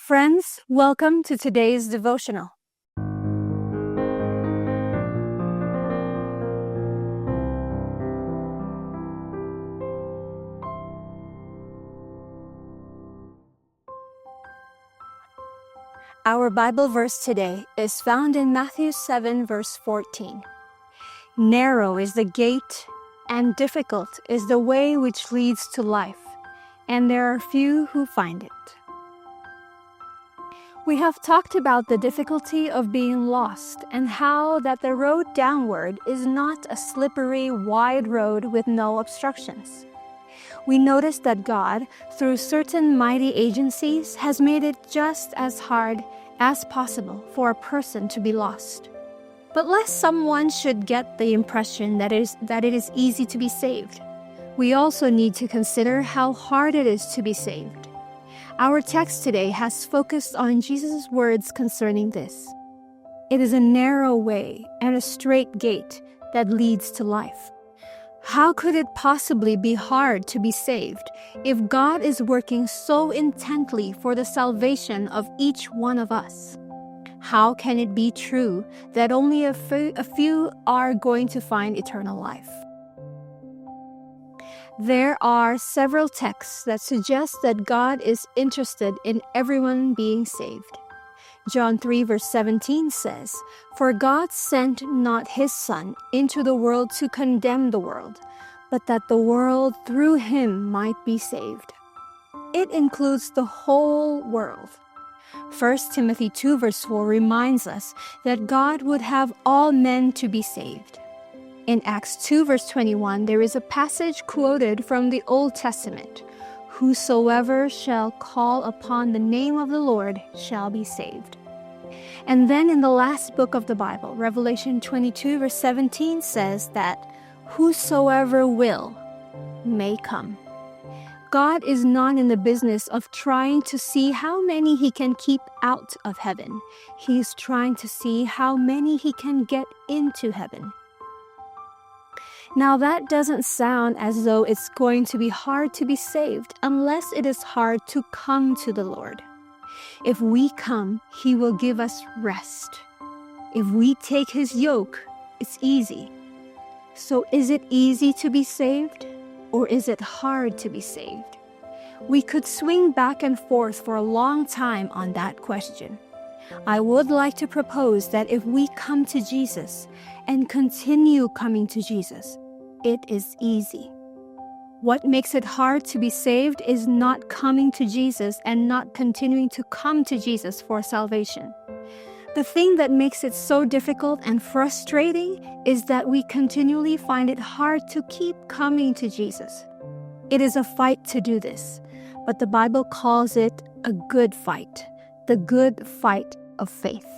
Friends, welcome to today's devotional. Our Bible verse today is found in Matthew 7 verse 14. Narrow is the gate and difficult is the way which leads to life, and there are few who find it. We have talked about the difficulty of being lost and how that the road downward is not a slippery, wide road with no obstructions. We noticed that God, through certain mighty agencies, has made it just as hard as possible for a person to be lost. But lest someone should get the impression that it is easy to be saved, we also need to consider how hard it is to be saved. Our text today has focused on Jesus' words concerning this. It is a narrow way and a straight gate that leads to life. How could it possibly be hard to be saved if God is working so intently for the salvation of each one of us? How can it be true that only a few are going to find eternal life? There are several texts that suggest that God is interested in everyone being saved. John 3 verse 17 says, "For God sent not his Son into the world to condemn the world, but that the world through him might be saved." It includes the whole world. 1 Timothy 2 verse 4 reminds us that God would have all men to be saved. In Acts 2 verse 21, there is a passage quoted from the Old Testament, "Whosoever shall call upon the name of the Lord shall be saved." And then in the last book of the Bible, Revelation 22 verse 17 says that whosoever will may come. God is not in the business of trying to see how many he can keep out of heaven. He is trying to see how many he can get into heaven. Now that doesn't sound as though it's going to be hard to be saved unless it is hard to come to the Lord. If we come, he will give us rest. If we take his yoke, it's easy. So is it easy to be saved, or is it hard to be saved? We could swing back and forth for a long time on that question. I would like to propose that if we come to Jesus and continue coming to Jesus, it is easy. What makes it hard to be saved is not coming to Jesus and not continuing to come to Jesus for salvation. The thing that makes it so difficult and frustrating is that we continually find it hard to keep coming to Jesus. It is a fight to do this, but the Bible calls it a good fight, the good fight of faith.